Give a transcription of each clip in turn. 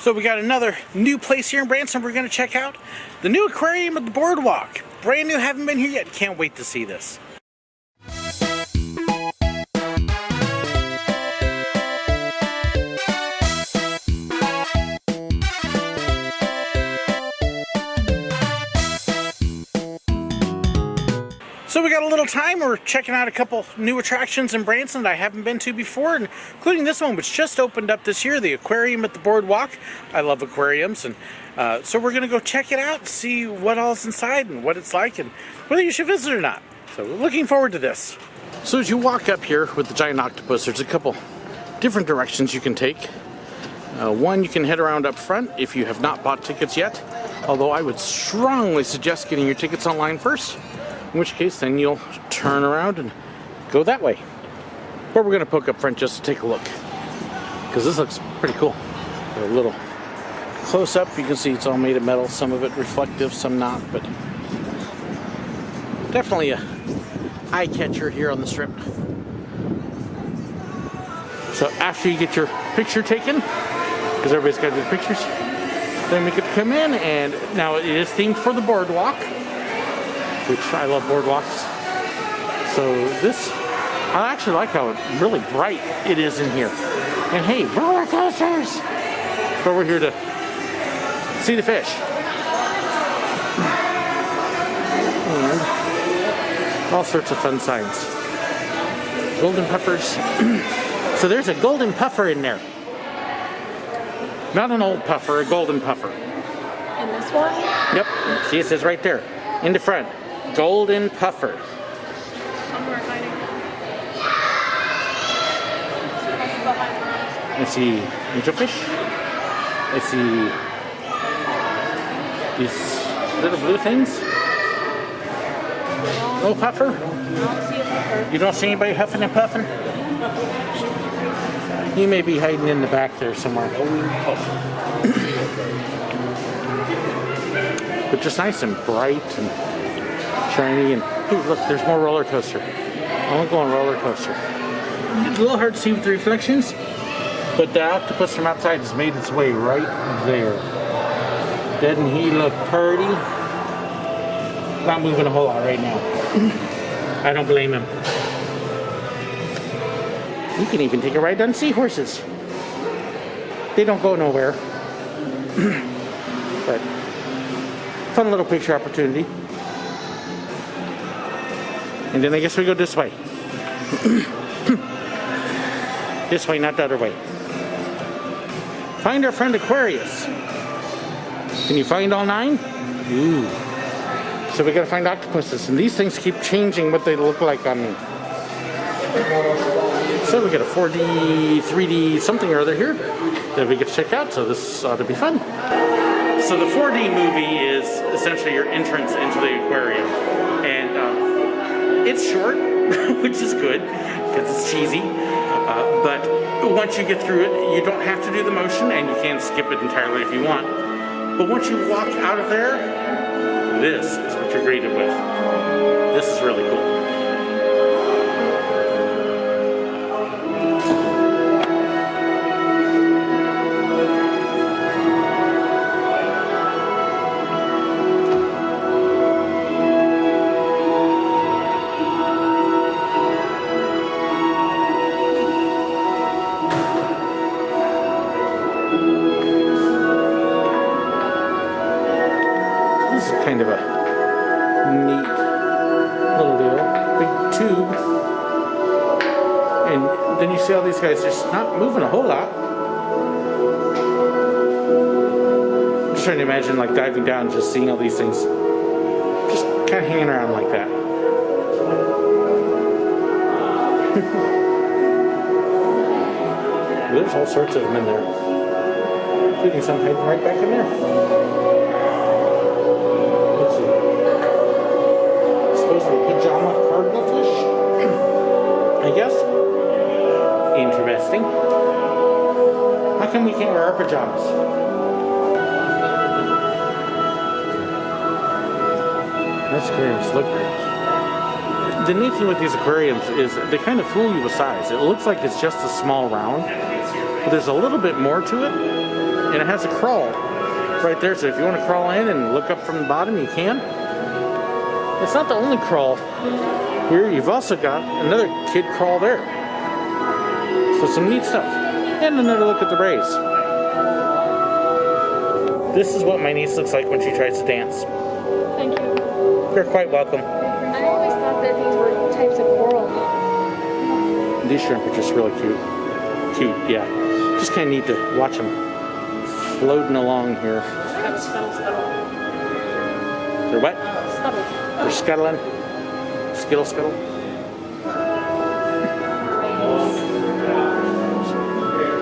So we got another new place here in Branson we're going to check out. The new aquarium at the Boardwalk. Brand new, haven't been here yet. Can't wait to see this. So we got a little time. We're checking out a couple new attractions in Branson that I haven't been to before, including this one, which just opened up this year, the aquarium at the Boardwalk. I love aquariums, and so we're going to go check it out and see what all's inside and what it's like and whether you should visit or not. So we're looking forward to this. So as you walk up here with the giant octopus, there's a couple different directions you can take. One, you can head around up front if you have not bought tickets yet, although I would strongly suggest getting your tickets online first. In which case, then you'll turn around and go that way. But we're going to poke up front just to take a look, because this looks pretty cool. A little close up, you can see it's all made of metal. Some of it reflective, some not, but definitely a eye catcher here on the strip. So after you get your picture taken, because everybody's got to do pictures, then we could come in, and now it is themed for the Boardwalk, which I love boardwalks. So this, I actually like how really bright it is in here. And hey, roller coasters! But we're here to see the fish. And all sorts of fun signs. Golden puffers. So there's a golden puffer in there. Not an old puffer, a golden puffer. And this one? Yep, see it says right there, in the front. Golden puffer. Somewhere hiding. I see angelfish. I see these little blue things. No puffer? I don't see a puffer. You don't see anybody huffing and puffing? You may be hiding in the back there somewhere. But just nice and bright and shiny, and ooh, look, there's more roller coaster. I want to go on roller coaster. It's a little hard to see with the reflections, but the octopus from outside has made its way right there. Doesn't he look pretty? Not moving a whole lot right now. I don't blame him. You can even take a ride on seahorses. They don't go nowhere. But fun little picture opportunity. And then I guess we go this way. This way, not the other way. Find our friend Aquarius. Can you find all 9? Ooh. So we gotta find octopuses, and these things keep changing what they look like on me. So we got a 4D, 3D, something or other here that we get to check out, so this ought to be fun. So the 4D movie is essentially your entrance into the aquarium. And it's short, which is good, because it's cheesy. But once you get through it, you don't have to do the motion, and you can skip it entirely if you want. But once you walk out of there, this is what you're greeted with. This is really cool. Kind of a neat little deal. Big tube. And then you see all these guys just not moving a whole lot. I'm just trying to imagine like diving down and just seeing all these things just kind of hanging around like that. There's all sorts of them in there. Including some hiding right back in there. Pajama cardinalfish, I guess. Interesting. How come we can't wear our pajamas? This aquarium's slippery. The neat thing with these aquariums is they kind of fool you with size. It looks like it's just a small round, but there's a little bit more to it. and it has a crawl right there. So if you want to crawl in and look up from the bottom, you can. It's not the only crawl here. You've also got another kid crawl there. So some neat stuff. And another look at the rays. This is what my niece looks like when she tries to dance. Thank you. You're quite welcome. I always thought that these were types of coral. These shrimp are just really cute. Cute, yeah. Just kind of neat to watch them floating along here. Scuttle. They're what? Scuttle. They're scuttling. Scuttle.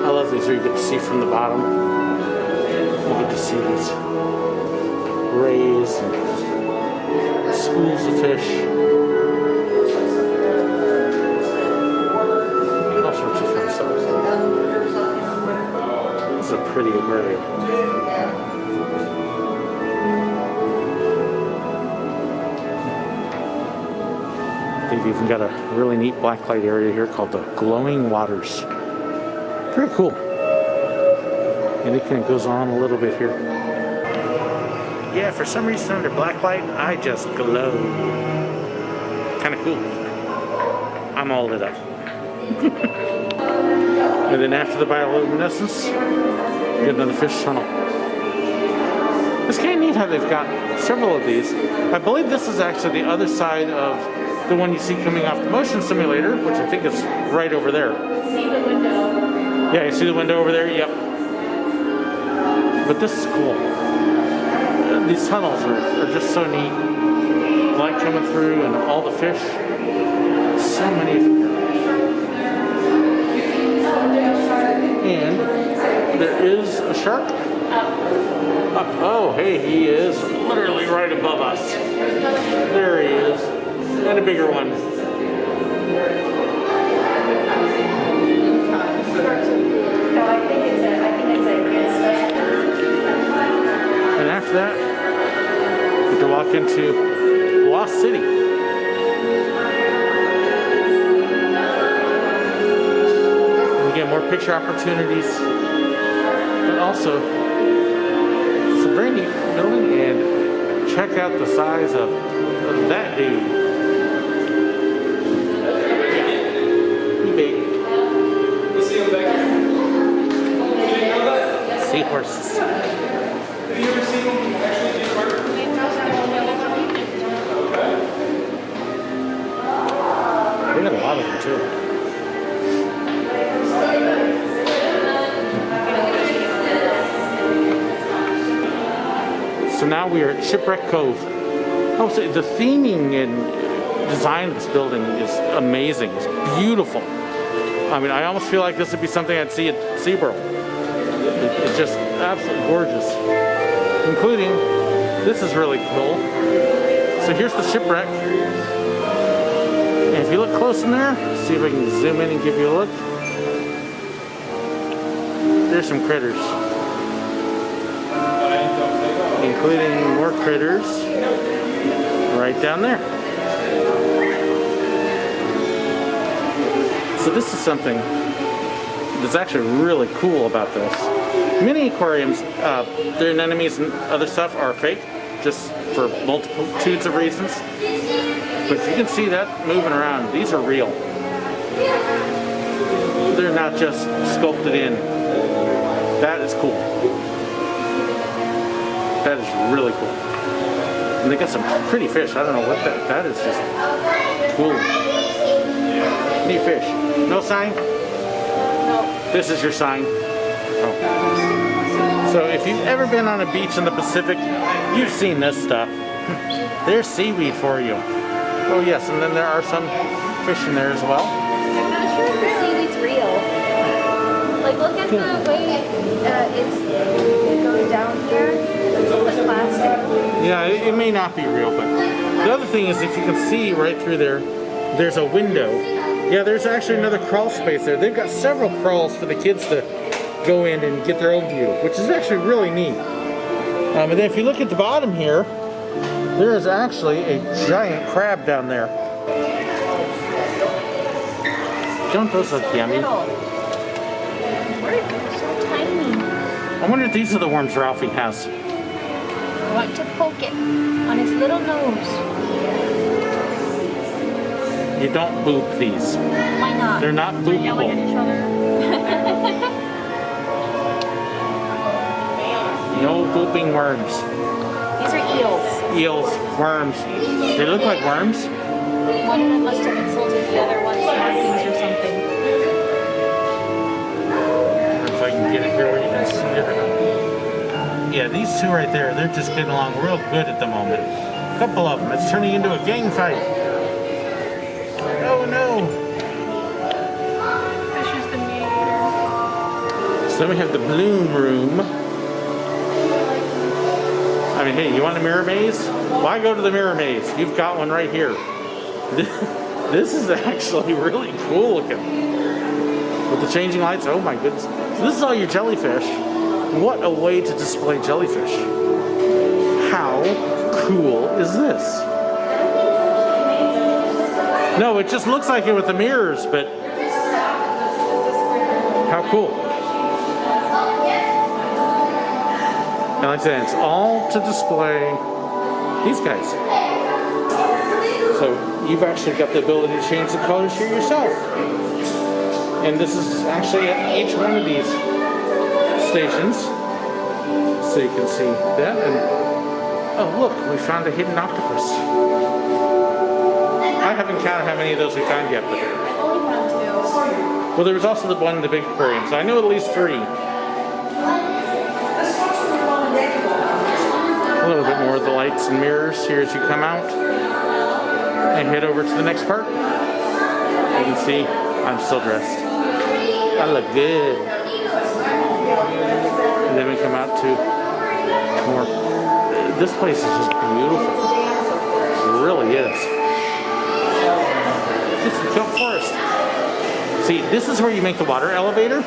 I love these where you get to see from the bottom. You get to see these rays and schools of fish. All sorts of fun stuff. This is a pretty aquarium. They've even got a really neat blacklight area here called the Glowing Waters. Pretty cool. And it kind of goes on a little bit here. Yeah, for some reason under blacklight, I just glow. Kind of cool. I'm all lit up. And then after the bioluminescence, you get another fish tunnel. It's kind of neat how they've got several of these. I believe this is actually the other side of the one you see coming off the motion simulator, which I think is right over there. See the window. Yeah, you see the window over there? Yep. But this is cool. These tunnels are just so neat. Light coming through and all the fish. So many of them. And there is a shark. Oh, hey, he is literally right above us. There he is. And a bigger one. And after that, we get to walk into Lost City. And we get more picture opportunities, but also it's a very neat building. And check out the size of that dude. Seahorses. Have you ever seen them actually get hurt? We got a lot of them too. So now we are at Shipwreck Cove. Oh, so the theming and design of this building is amazing. It's beautiful. I mean, I almost feel like this would be something I'd see at SeaWorld. It's just absolutely gorgeous. Including, this is really cool. So here's the shipwreck. And if you look close in there, see if I can zoom in and give you a look. There's some critters. Including more critters right down there. So this is something that's actually really cool about this. Many aquariums, their anemones and other stuff are fake, just for multitudes of reasons. But you can see that moving around. These are real. They're not just sculpted in. That is cool. That is really cool. And they got some pretty fish. I don't know what that is, just cool. Neat fish. No sign? No. This is your sign. Oh. So if you've ever been on a beach in the Pacific, you've seen this stuff. There's seaweed for you. Oh yes, and then there are some fish in there as well. I'm not sure if the seaweed's real. Like, look at the way it's going down here. It looks like plastic. Yeah, it may not be real, but the other thing is if you can see right through there, there's a window. Yeah, there's actually another crawl space there. They've got several crawls for the kids to go in and get their own view, which is actually really neat. And then if you look at the bottom here, there is actually a giant crab down there. Don't those look yummy? Little. They're so tiny. I I wonder if these are the worms Ralphie has. I want to poke it on his little nose. You don't boop these. Why not? They're not Yelling at boopable. each other. No booping worms. These are eels. Eels, worms. They look like worms. One of them must have insulted the other one's markings or something. If I can get it here where you can see it. Yeah, these two right there, they're just getting along real good at the moment. A couple of them. It's turning into a gang fight. Oh no. Fish is the mediator. So then we have the bloom room. I mean, hey, you want a mirror maze? Why go to the mirror maze? You've got one right here. This is actually really cool looking. With the changing lights, oh my goodness. So this is all your jellyfish. What a way to display jellyfish. How cool is this? No, it just looks like it with the mirrors, but how cool. And like I said, it's all to display these guys. So you've actually got the ability to change the colors here yourself. And this is actually at each one of these stations. So you can see that. And oh look, we found a hidden octopus. I haven't counted how many of those we found yet, but I've only found 2. well, there was also the one in the big aquarium, so I know at least 3. A little bit more of the lights and mirrors here as you come out and head over to the next part. You can see I'm still dressed. I look good. And then we come out to more. This place is just beautiful. It really is. It's the Kelp Forest. See, this is where you make the water elevator.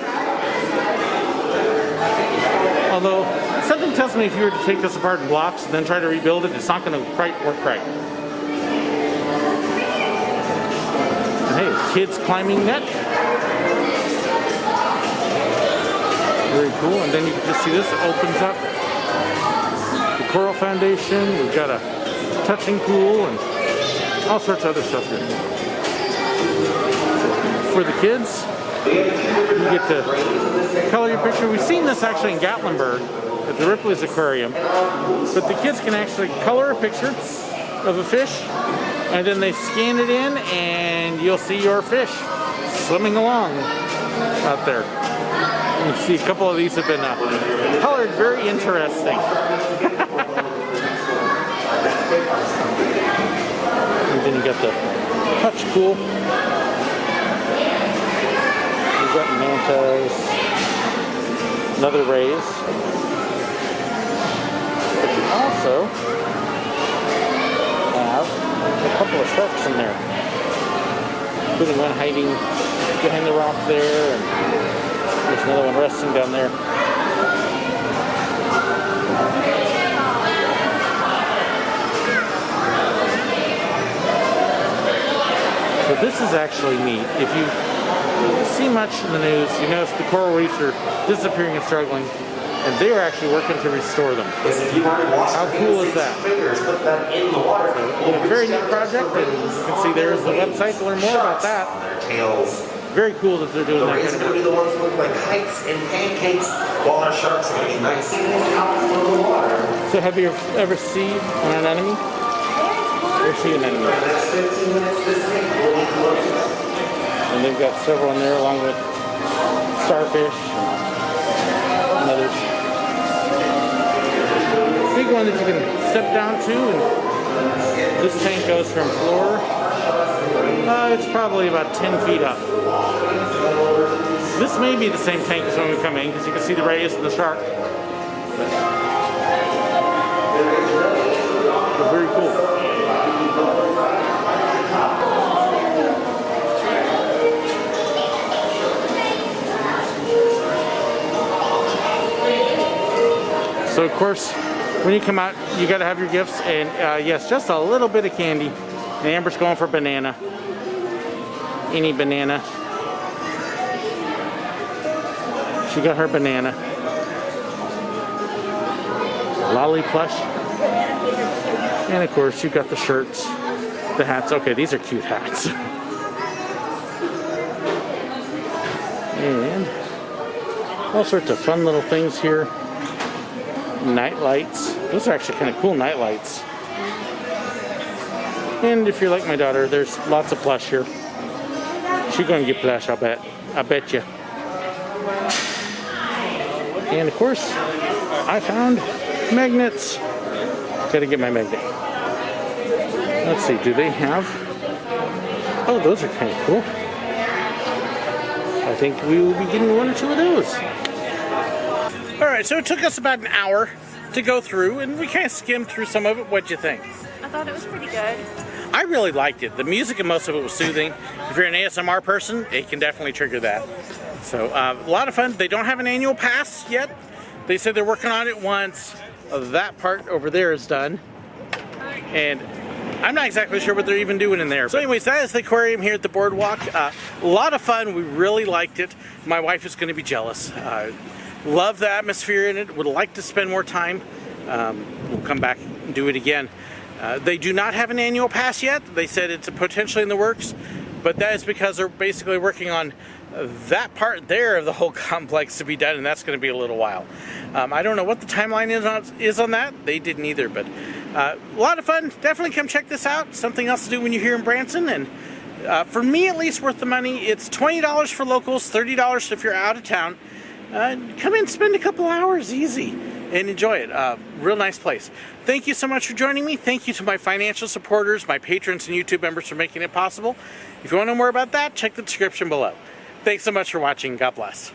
Although, something tells me if you were to take this apart in blocks and then try to rebuild it, it's not going to quite work right. And hey, kids climbing net. Very cool. And then you can just see this, it opens up the Coral Foundation. We've got a touching pool and all sorts of other stuff here. For the kids, you get to color your picture. We've seen this actually in Gatlinburg at the Ripley's Aquarium, but the kids can actually color a picture of a fish, and then they scan it in, and you'll see your fish swimming along out there. You see a couple of these have been colored very interesting. And then you got the touch pool. You've got mantas, another rays. But you also have a couple of sharks in there. Including one hiding behind the rock there, and there's another one resting down there. So this is actually neat. If you see much in the news, you notice the coral reefs are disappearing and struggling, and they are actually working to restore them. How cool is that? Put that in the water. A very neat project, and you can see there's the website to learn more about that. Their tails. Very cool that they're doing The that rays kind are of going to be work. the ones that look like kites and pancakes, while our sharks are going to be nice and out of the water. So have you ever seen an anemone? Ever seen an anemone? For the next 15 minutes this week, we'll need to look at this. And they've got several in there along with starfish and others. Big one that you can step down to, and this tank goes from floor. It's probably about 10 feet up. This may be the same tank as when we come in, because you can see the rays and the shark. But very cool. So of course, when you come out, you got to have your gifts, and yes, just a little bit of candy. And Amber's going for banana. Any banana. She got her banana. lolly plush. And of course, you've got the shirts, the hats. Okay, these are cute hats. And all sorts of fun little things here. Night lights. Those are actually kind of cool night lights. And if you're like my daughter, there's lots of plush here. She's going to get plush, I'll bet. I bet you. And of course, I found magnets. Gotta get my magnet. Let's see, do they have... Oh, those are kind of cool. I think we will be getting one or two of those. Alright, so it took us about an hour to go through, and we kind of skimmed through some of it. What'd you think? I thought it was pretty good. I really liked it. The music and most of it was soothing. If you're an ASMR person, it can definitely trigger that. So, a lot of fun. They don't have an annual pass yet. They said they're working on it once that part over there is done. And I'm not exactly sure what they're even doing in there. So anyways, that is the aquarium here at the Boardwalk. A lot of fun. We really liked it. My wife is going to be jealous. Love the atmosphere in it. Would like to spend more time. We'll come back and do it again. They do not have an annual pass yet. They said it's potentially in the works, but that is because they're basically working on that part there of the whole complex to be done, and that's going to be a little while. I don't know what the timeline is on that. They didn't either, but a lot of fun. Definitely come check this out. Something else to do when you're here in Branson, and for me at least worth the money. It's $20 for locals, $30 if you're out of town. Come in, spend a couple hours, easy, and enjoy it. Real nice place. Thank you so much for joining me. Thank you to my financial supporters, my patrons and YouTube members for making it possible. If you want to know more about that, check the description below. Thanks so much for watching. God bless.